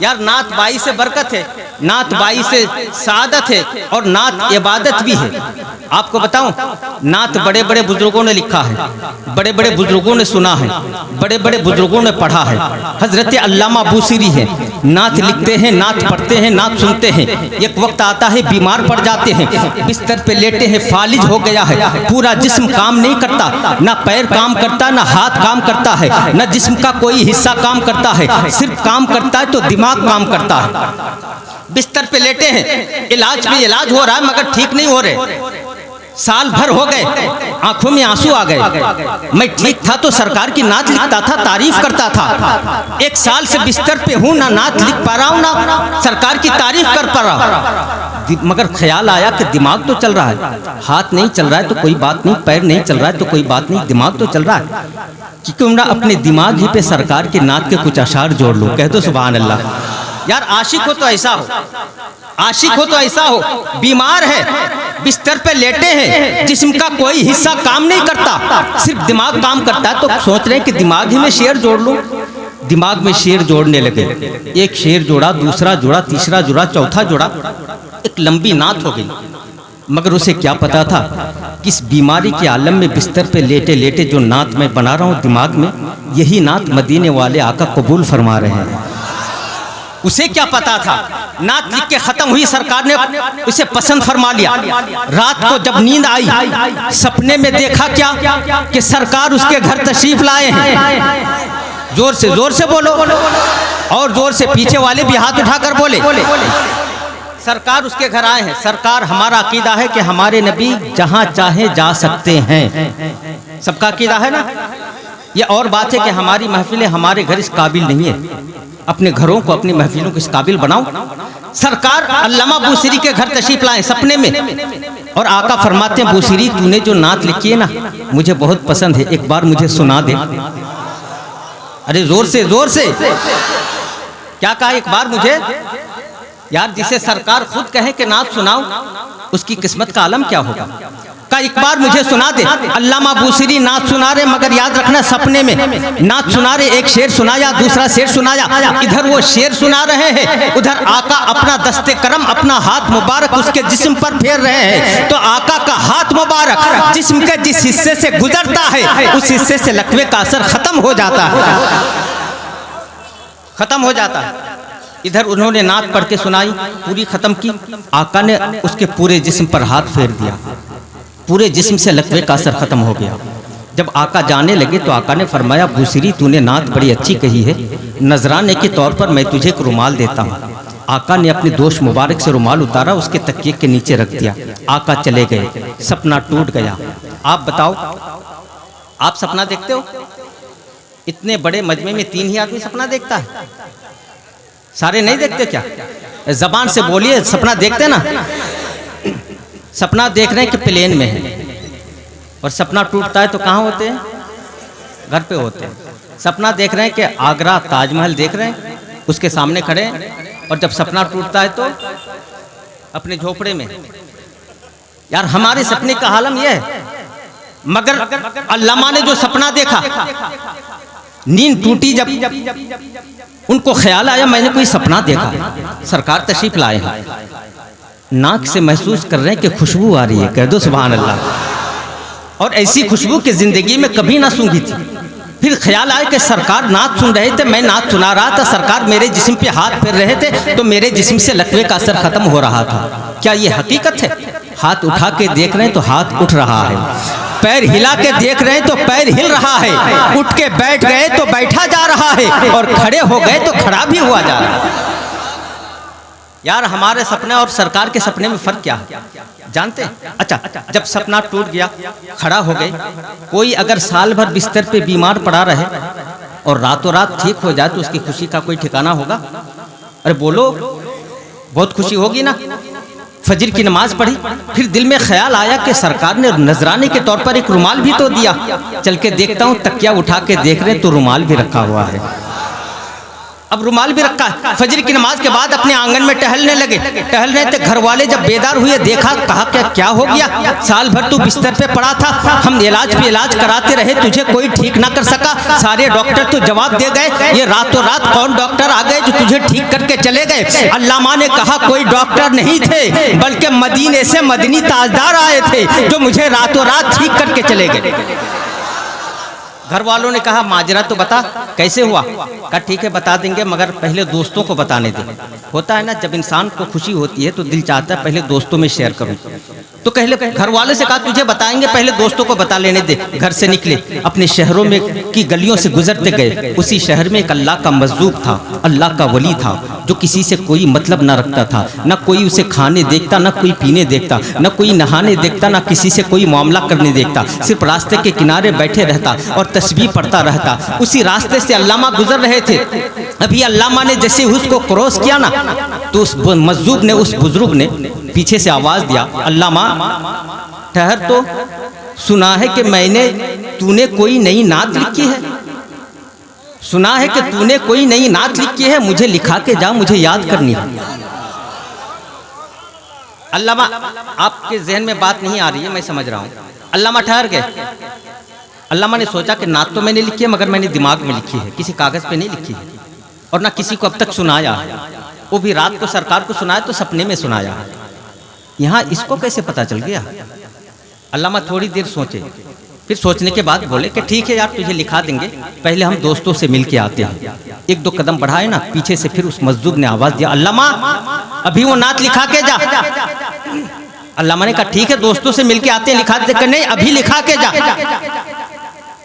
यार नात बाई से बरकत है, नात बाई से सादत है और नात इबादत भी है। आपको बताऊं, नात बड़े बड़े बुजुर्गों ने लिखा है, बड़े बड़े बुजुर्गों ने सुना है, बड़े बड़े बुजुर्गों ने पढ़ा है। हजरत अल्लामा बूसीरी है, नात लिखते हैं, नात पढ़ते हैं, नात सुनते हैं। एक वक्त आता है बीमार पड़ जाते हैं, बिस्तर पे लेटे हैं, फालिज हो गया है, पूरा जिस्म काम नहीं करता, ना पैर काम करता, ना हाथ काम करता है, ना जिस्म का कोई हिस्सा काम करता है, सिर्फ काम करता है तो दिमाग काम करता है। बिस्तर पे लेटे हैं, इलाज पे इलाज हो रहा है मगर ठीक नहीं हो रहे। साल भर हो गए, आंखों में आंसू आ गए। मैं ठीक था तो सरकार की नात लिखता था, तारीफ करता था। एक साल से बिस्तर पे हूँ, ना नात लिख पा रहा हूँ, ना सरकार की तारीफ कर पा रहा हूँ। मगर ख्याल आया कि दिमाग तो चल रहा है, हाथ नहीं चल रहा है तो कोई बात नहीं, पैर नहीं चल रहा है तो कोई बात नहीं, दिमाग तो चल रहा है। क्योंकि मैं अपने दिमाग ही पे सरकार की नात के कुछ अशार जोड़ लूँ। कह दो सुभान अल्लाह। यार आशिक हो तो ऐसा हो, आशिक हो तो ऐसा हो। बीमार है, बिस्तर पे लेटे हैं, जिस्म का कोई हिस्सा काम नहीं करता, सिर्फ दिमाग काम करता है, तो सोच रहे हैं कि दिमाग ही में शेर जोड़ लूं। दिमाग में शेर जोड़ने लगे, एक शेर जोड़ा, दूसरा जोड़ा, तीसरा जोड़ा, चौथा जोड़ा, एक लंबी नात हो गई। मगर उसे क्या पता था कि इस बीमारी के आलम में बिस्तर पे लेटे लेटे जो नात मैं बना रहा हूँ दिमाग में, यही नात मदीने वाले आका कबूल फरमा रहे हैं। उसे क्या पता था। नात लिख के खत्म हुई, सरकार ने उसे पसंद फरमा लिया। रात को जब नींद आई, सपने में देखा क्या कि सरकार उसके घर तशरीफ लाए हैं। जोर से बोलो, और जोर से पीछे वाले भी हाथ उठाकर बोले, सरकार उसके घर आए हैं। सरकार, हमारा अकीदा है कि हमारे नबी जहां चाहे जा सकते हैं। सबका अकीदा है ना। ये और बात है कि हमारी महफिलें हमारे घर इस काबिल नहीं है। अपने घरों को, अपनी महफिलों को इस काबिल बनाओ। सरकार अल्लामा बूसीरी के घर तशरीफ लाए सपने में, और आका फरमाते हैं, बूसीरी तूने जो नात लिखी है ना, मुझे बहुत पसंद है, एक बार मुझे सुना दे। अरे जोर से क्या कहा, एक बार मुझे। यार जिसे सरकार खुद कहे कि नात सुनाओ, उसकी किस्मत का आलम क्या होगा। का एक बार मुझे सुना दे। अल्लामा बूसीरी नात सुना रहे, मगर याद रखना सपने में नात सुना रहे। एक शेर सुनाया, दूसरा शेर सुनाया, इधर वो शेर सुना रहे हैं, उधर आका अपना दस्ते करम, अपना हाथ मुबारक उसके जिस्म पर फेर रहे हैं। तो आका का हाथ मुबारक जिस्म के जिस हिस्से से गुजरता है, उस हिस्से से लकवे का असर खत्म हो जाता है, खत्म हो जाता है। इधर उन्होंने नात पढ़ के सुनाई, पूरी खत्म की। आका ने उसके पूरे जिस्म पर हाथ फेर दिया, पूरे जिस्म से लकवे का असर खत्म हो गया। जब आका जाने लगे तो आका ने फरमाया, बूसीरी तूने नात बड़ी अच्छी कही है, नजराने के तौर पर मैं तुझे एक रुमाल देता हूँ। आका ने अपने दोष मुबारक से रुमाल उतारा, उसके तकिए के नीचे रख दिया। आका चले गए, सपना टूट गया। आप बताओ, आप सपना देखते हो? इतने बड़े मजमे में 3 ही आदमी सपना देखता है, सारे नहीं देखते क्या? जबान से बोलिए, सपना देखते ना। सपना देख रहे हैं कि प्लेन में है, और सपना टूटता है तो कहाँ होते हैं? घर पे होते हैं। सपना देख रहे हैं कि आगरा ताजमहल देख रहे हैं, उसके सामने खड़े हैं, और जब सपना टूटता है तो अपने झोपड़े में। यार हमारे सपने का हालम यह है। मगर अल्लामा ने जो सपना देखा, नींद टूटी, जब उनको ख्याल आया मैंने कोई सपना देखा, सरकार तशरीफ लाए हैं, नाक से महसूस कर रहे हैं कि खुशबू आ रही है। कह दो सुभान अल्लाह। और ऐसी खुशबू की जिंदगी में कभी ना सूंघी थी। फिर ख्याल आया कि सरकार नात सुन रहे थे, मैं नात सुना रहा था, सरकार मेरे जिस्म पे हाथ फेर रहे थे, तो मेरे जिस्म से लकवे का असर खत्म हो रहा था। क्या ये हकीकत है? हाथ उठा के देख रहे हैं तो हाथ उठ रहा है, पैर हिला के देख रहे हैं तो पैर हिल रहा है, उठ के बैठ गए तो बैठा जा रहा है, और खड़े हो गए तो खड़ा भी हुआ जा रहा है। यार हमारे सपने और सरकार के सपने में फर्क क्या है जानते हैं? अच्छा, जब सपना टूट गया, खड़ा हो गए, कोई अगर साल भर बिस्तर पे बीमार पड़ा रहे और रातों रात ठीक हो जाए तो उसकी खुशी का कोई ठिकाना होगा? अरे बोलो, बहुत खुशी होगी ना। फजर की नमाज पढ़ी, फिर दिल में ख्याल आया कि सरकार ने नजराने के तौर पर एक रुमाल भी तो दिया। चल के देखता हूँ, तकिया उठा के देख रहे तो रुमाल भी रखा हुआ है। अब रुमाल भी रखा है। फजर की नमाज के बाद अपने आंगन में टहलने लगे। टहल रहे थे, घर वाले जब बेदार हुए, देखा, कहा क्या हो गया? साल भर तू बिस्तर पे पड़ा था, हम इलाज पे इलाज कराते रहे, तुझे कोई ठीक ना कर सका। सारे डॉक्टर तो जवाब दे गए, ये रातों रात कौन डॉक्टर आ गए जो तुझे ठीक करके चले गए? अल्लामा ने कहा कोई डॉक्टर नहीं थे, बल्कि मदीने से मदनी ताजदार आए थे जो मुझे रातों रात ठीक करके चले गए। घर वालों ने कहा माजरा तो बता, कैसे हुआ? कहा ठीक है बता देंगे, मगर पहले दोस्तों को बताने दे। होता है ना, जब इंसान को खुशी होती है तो दिल चाहता है पहले दोस्तों में शेयर करूं। तो पहले घर वाले से कहा तुझे बताएंगे, पहले दोस्तों को बता लेने दे। घर से निकले, अपने शहरों में की गलियों से गुजरते गए। उसी शहर में एक अल्लाह का मज़लूम था, अल्लाह का वली था, जो किसी से कोई मतलब ना रखता था, ना कोई उसे खाने देखता, ना कोई पीने देखता, ना कोई नहाने देखता, ना किसी से कोई मामला करने देखता। सिर्फ रास्ते के किनारे बैठे रहता और तस्बीह पढ़ता रहता। उसी रास्ते से अल्लामा गुजर रहे थे। अभी अल्लामा ने जैसे उसको क्रॉस किया ना, तो उस मज़लूम ने, उस बुजुर्ग ने पीछे से आवाज़ दिया, अल्लामा ठहर तो, सुना है कि तूने कोई नई नात लिखी है, सुना है कि तूने कोई नई नात लिखी है, मुझे लिखा के जा, मुझे याद करनी है। अल्लामा, आपके जहन में बात नहीं आ रही है, मैं समझ रहा हूँ। अल्लामा ठहर गए। अल्लामा ने सोचा कि नात तो मैंने लिखी है, मगर मैंने दिमाग में लिखी है, किसी कागज़ पे नहीं लिखी है, और ना किसी को अब तक सुनाया। वो भी रात को सरकार को सुनाया तो सपने में सुनाया। यहाँ इसको कैसे पता चल गया? अल्लामा थोड़ी देर सोचे, फिर सोचने के बाद बोले कि ठीक है यार, तुझे लिखा देंगे, पहले हम दोस्तों से मिल के आते हैं। एक दो कदम बढ़ाए ना, पीछे से फिर उस मज़लूम ने आवाज़ दिया, अल्लामा अभी वो नात लिखा के जा। अल्लामा ने कहा ठीक है, दोस्तों से मिल के आते हैं, लिखा देते। नहीं, अभी लिखा के जा।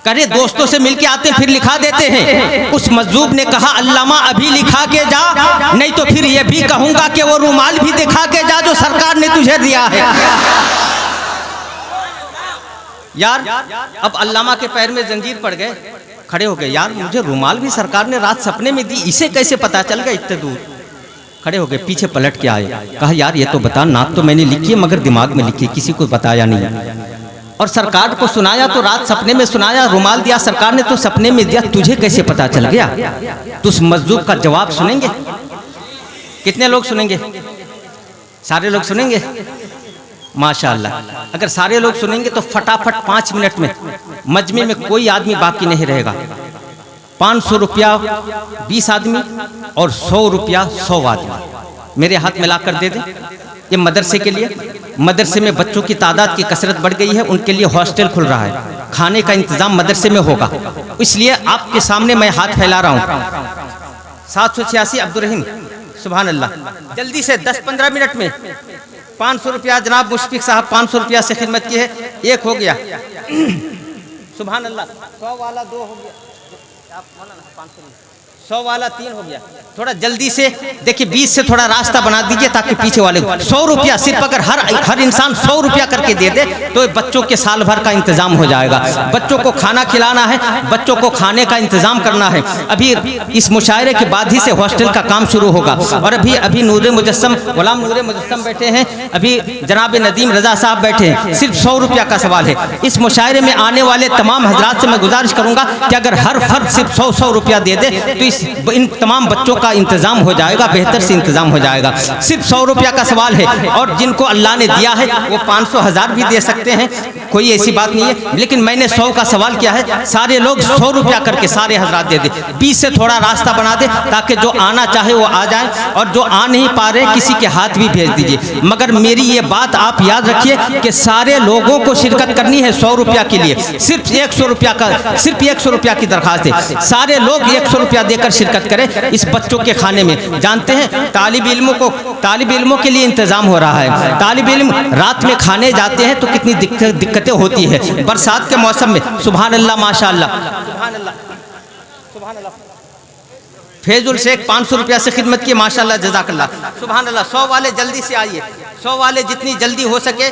करे दोस्तों से मिलके आते फिर लिखा देते हैं। उस मज़लूम ने कहा अल्लामा अभी लिखा के जा, नहीं तो फिर ये भी कहूंगा कि वो रुमाल भी दिखा के जा जो सरकार ने तुझे दिया है। यार अब अल्लामा के पैर में जंजीर पड़ गए, खड़े हो गए। यार मुझे रुमाल भी सरकार ने रात सपने में दी, इसे कैसे पता चल गया इतने दूर? खड़े हो गए, पीछे पलट के आए, कहा यार ये तो बता, नात तो मैंने लिखी है मगर दिमाग में लिखी, किसी को बताया नहीं, और सरकार को सुनाया तो रात सपने में सुनाया, रुमाल दिया सरकार ने तो सपने में दिया, तुझे कैसे पता चल गया? तो उस मज़लूम का जवाब सुनेंगे? कितने लोग सुनेंगे? सारे लोग सुनेंगे? माशाअल्लाह। अगर सारे लोग सुनेंगे तो फटाफट 5 मिनट में मजमे में कोई आदमी बाकी नहीं रहेगा। 500 रुपया 20 आदमी और 100 रुपया 100 आदमी मेरे हाथ में ला कर दे दें। ये मदरसे के लिए, मदरसे में बच्चों की तादाद की कसरत बढ़ गई है, उनके लिए हॉस्टल खुल रहा है, खाने का इंतजाम मदरसे में होगा, इसलिए आपके सामने मैं हाथ फैला रहा हूँ। 786 अब्दुल रहीम, सुभान अल्लाह। जल्दी से 10-15 मिनट में 500 रुपया जनाब मुशफिक साहब 500 रुपया से खिदमत की है, एक हो गया। सुभान अल्लाह। 100 वाला 2 हो गया, 100 वाला 3 हो गया। थोड़ा जल्दी से देखिए, 20 से थोड़ा रास्ता बना दीजिए ताकि पीछे वाले 100 रुपया सिर्फ अगर हर इंसान 100 रुपया करके दे दे तो बच्चों के साल भर का इंतजाम हो जाएगा। बच्चों को खाना खिलाना है, बच्चों को खाने का इंतजाम करना है। अभी इस मुशायरे के बाद ही से हॉस्टल का काम शुरू होगा। और अभी नूरे मुजस्सम, गुलाम नूरे मुजस्सम बैठे हैं, अभी जनाब नदीम रजा साहब बैठे हैं। सिर्फ 100 रुपया का सवाल है। इस मुशायरे में आने वाले तमाम हजरात से मैं गुजारिश करूंगा कि अगर हर फर्द सिर्फ 100 रुपया दे दे तो इन तमाम बच्चों का इंतजाम हो जाएगा, बेहतर से इंतजाम हो जाएगा। सिर्फ 100 रुपया का सवाल है, और जिनको अल्लाह ने दिया है वो 500 1000 भी दे सकते हैं, कोई ऐसी बात नहीं है। लेकिन मैंने 100 का सवाल किया है, सारे लोग 100 रुपया करके सारे हजरात दे दे। 20 से थोड़ा रास्ता बना दे ताकि जो आना चाहे वो आ जाए, और जो आ नहीं पा रहे किसी के हाथ भी भेज दीजिए। मगर मेरी ये बात आप याद रखिए कि सारे लोगों को शिरकत करनी है 100 रुपया के लिए। सिर्फ 100 रुपया का, सिर्फ 100 रुपया की दरखास्त है। सारे लोग 100 रुपया देकर शिरकत करें इस बच्चों के खाने में। जानते हैं तालिब इल्मों के लिए इंतजाम हो रहा है। तालिब इल्म रात में खाने जाते हैं तो कितनी दिक्कतें होती है बरसात के मौसम में। सुभान अल्लाह, माशाअल्लाह, सुभान अल्लाह, सुभान अल्लाह। फैजुल शेख 500 रुपया से खिदमत की, माशाअल्लाह, जज़ाकल्लाह, सुभान अल्लाह। 100 वाले जल्दी से आइए, 100 वाले जितनी जल्दी हो सके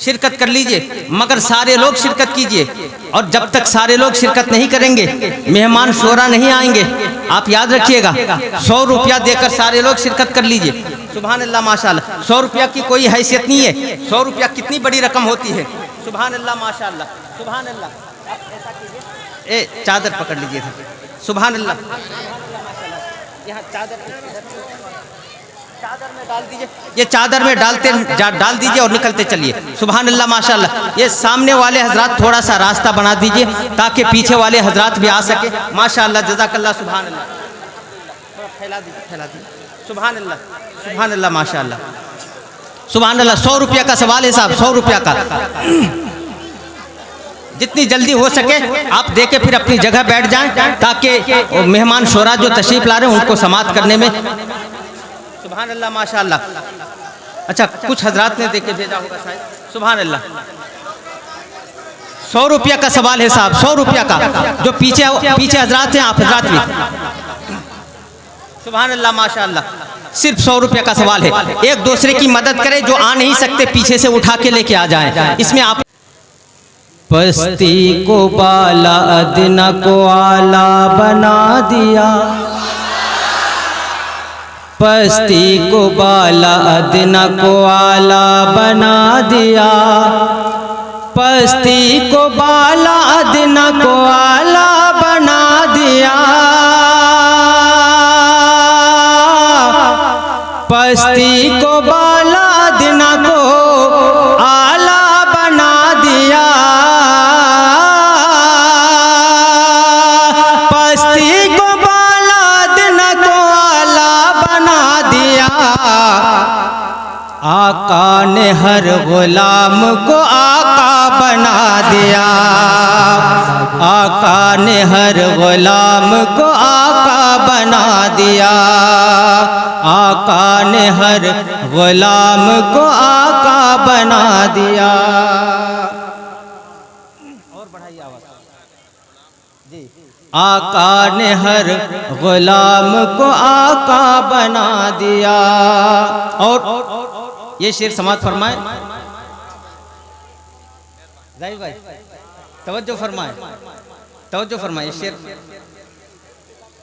शिरकत कर लीजिए, मगर सारे लोग शिरकत कीजिए। और जब तक सारे लोग शिरकत नहीं करेंगे मेहमान शोरा नहीं आएंगे। आप याद रखिएगा, 100 रुपया देकर सारे लोग शिरकत कर लीजिए। सुभान अल्लाह, माशाअल्लाह। 100 रुपया की कोई हैसियत नहीं है, 100 रुपया कितनी बड़ी रकम होती है। सुभान अल्लाह, माशाअल्लाह, सुभान अल्लाह। आप ऐसा कीजिए, चादर पकड़ लीजिए, सुभान अल्लाह, यहाँ चादर में डाल दीजिए, ये चादर में डाल दीजिए और निकलते चलिए। सुभान अल्लाह माशाअल्लाह। ये सामने वाले हजरात थोड़ा सा रास्ता बना दीजिए ताकि पीछे वाले हजरात भी आ सके। माशाअल्लाह जज़ाकल्लाह। सुभान अल्लाह, फैला दीजिए। सुभान अल्लाह माशाअल्लाह सुभान अल्लाह। 100 रुपया का सवाल है साहब, 100 रुपया का। जितनी जल्दी हो सके आप देके फिर अपनी जगह बैठ जाएं ताकि मेहमान शोरा जो तशरीफ ला रहे हैं उनको समाअत करने में। सुभान अल्लाह माशाअल्लाह। अच्छा कुछ हजरात ने देके भेजा होगा शायद। सुभान अल्लाह। 100 रुपया का सवाल है साहब, 100 रुपया का। जो पीछे हजरात हैं आप हजरात भी। सुभान अल्लाह माशाअल्लाह। सिर्फ 100 रुपया का सवाल है। एक दूसरे की मदद करें, जो आ नहीं सकते पीछे से उठा के लेके आ जाएं। इसमें आप पस्ती को बाला अदना को आला बना दिया, पस्ती को बाला अदना को आला बना दिया, पस्ती को बाला अदना को आला बना दिया, पस्ती को बाला अदना को आला बना दिया, पस्ती को बाला अदना को आला बना दिया। आका ने हर गुलाम को आका बना दिया, आका ने हर गुलाम को आका बना दिया, आका ने हर गुलाम को आका बना दिया। और बढ़ाइए आवाज़ जी। आका ने हर गुलाम को आका बना दिया। और ये शेर समाअत फरमाए जाहिर भाई, तवज्जो फरमाए शेर।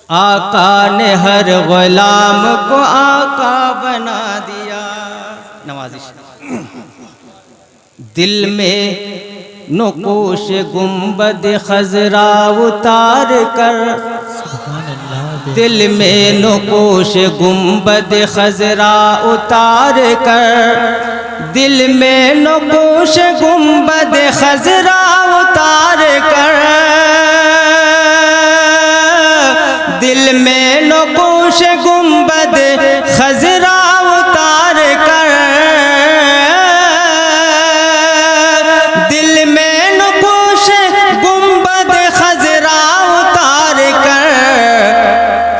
आका ने हर गुलाम को आका बना दिया। नवाजिश। दिल में नुकूश गुंबद खजरा उतार कर, दिल में नुकूश गुंबद खजरा उतार कर, दिल में नुकूश गुंबद खजरा उतार कर, दिल में नुकूश गुंबद खजरा उतार कर, दिल में नुकूश गुंबद खजरा उतार कर,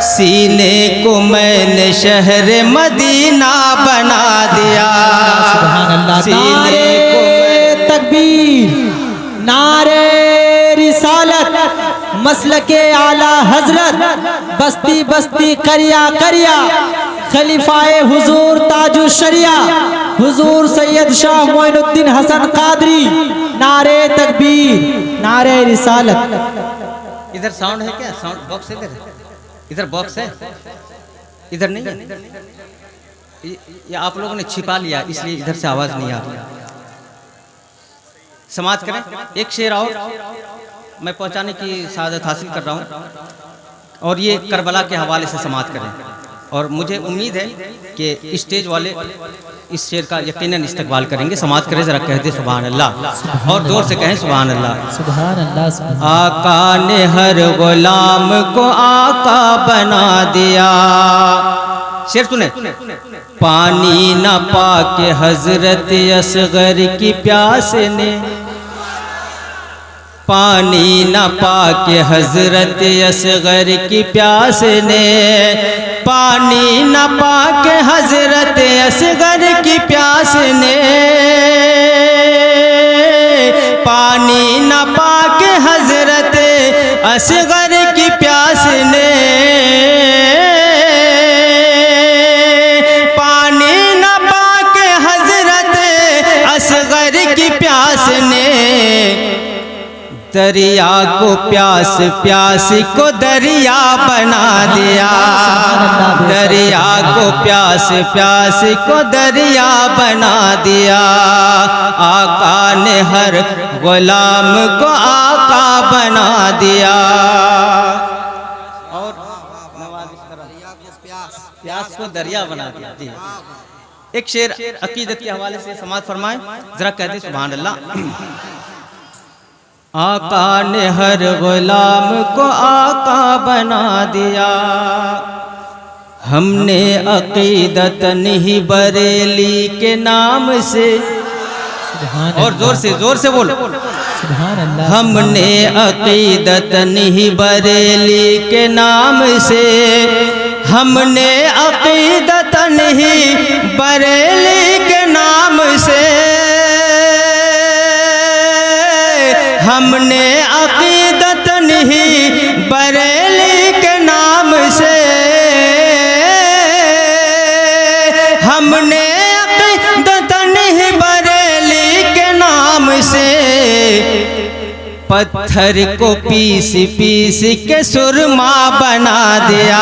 सीने को मैंने शहर मदीना बना दिया। सीने को तकबीर, नारे रिसालत, मसलके आला हजरत, बस्ती बस्ती करिया करिया, खलीफाए हुजूर ताजु शरिया हुजूर सैयद शाह मोइनुद्दीन हसन कादरी। नारे तकबीर, नारे रिसालत। इधर साउंड है क्या? साउंड बॉक्स इधर बॉक्स है, इधर नहीं है। ये आप लोगों ने छिपा लिया इसलिए इधर से आवाज नहीं आ रही। समाअत करें। एक शेर और मैं पहुंचाने की सादत हासिल कर रहा हूं और ये करबला के हवाले से समाअत करें। और मुझे उम्मीद है कि स्टेज वाले इस शेर का यकीनन इस्तकबाल करेंगे। समाअत करें, जरा कह दे सुभान अल्लाह और जोर से कहें सुभान अल्लाह। सुभान अल्लाह। आका ने हर गुलाम को आका बना दिया। शेर सुने। पानी न पाके हजरत असगर की प्यास ने, पानी न पाके हजरत असगर की प्यास ने, पानी न पाके हजरत असगर की प्यास ने, पानी न पाके हजरत असगर की प्यास ने, पानी न पाके हजरत असगर की प्यास ने, दरिया को प्यास प्यासी को दरिया बना दिया, दरिया को प्यास प्यासी को दरिया बना दिया। आका ने हर गुलाम को आका बना दिया। और प्यास को दरिया बना दिया। जी एक शेर अकीदत के हवाले से समाज फरमाए, जरा कह दे सुभान अल्लाह। आका ने हर गुलाम को आका बना दिया, हमने अकीदत नहीं बरेली के नाम से। और जोर से बोल सुभान अल्लाह। हमने अकीदत नहीं बरेली के नाम से, हमने अकीदत नहीं बरेली के नाम से, हमने अकीदत नहीं बरेली के नाम से, हमने अकीदत नहीं बरेली के नाम से। पत्थर को पीस पीस के सुरमा बना दिया,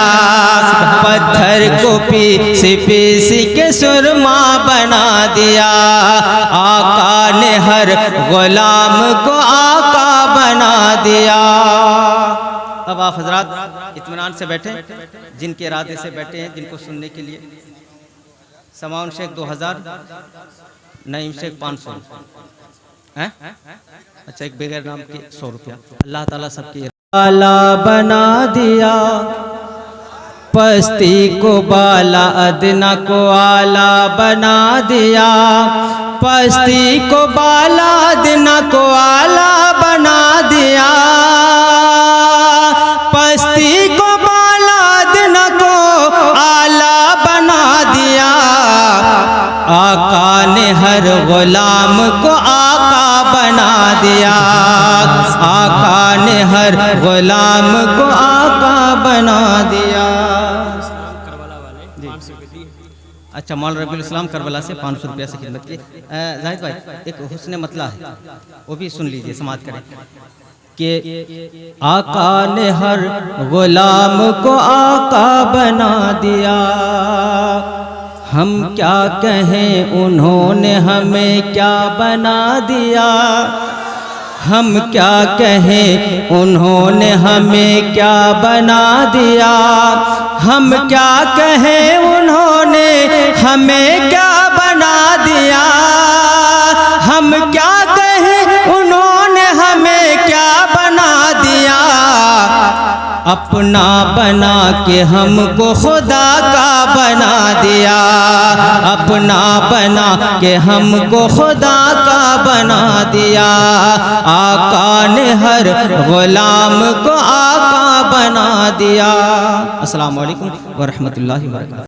पत्थर को पीस पीस के सुरमा बना दिया। आका ने हर गुलाम को आका बना दिया। अब आप हजरात इत्मीनान से बैठे, जिनके इरादे से बैठे हैं, जिनको सुनने के लिए। समाउन शेख 2000, नईम शेख 500 हैं? अच्छा एक बेगर नाम के 100 रुपया। अल्लाह ताला सबकी आला बना दिया, पस्ती को बाला अदना को आला बना दिया, पस्ती को बाला अदना को आला बना दिया, पस्ती को बाला अदना को आला बना दिया। आका ने हर गुलाम को आका बना दिया, आका ने हर गुलाम को आका बना दिया। अच्छा मौलाना रबीउल इस्लाम करबला से 500 रुपया से खिदमत की। जाहिद भाई एक हुस्न मतला है, वो भी सुन लीजिए, समाज करें कि आका ने हर गुलाम को आका बना दिया। हम क्या कहें उन्होंने हमें क्या बना दिया, हम क्या कहें उन्होंने हमें क्या बना दिया, हम क्या कहें उन्होंने हमें क्या बना दिया, हम क्या कहें उन्होंने हमें क्या बना दिया। अपना बना के हमको खुदा का बना दिया, अपना बना के हमको खुदा का बना दिया। आका ने हर गुलाम को आका बना दिया। अस्सलाम वालेकुम व रहमतुल्लाहि व बरकातहू।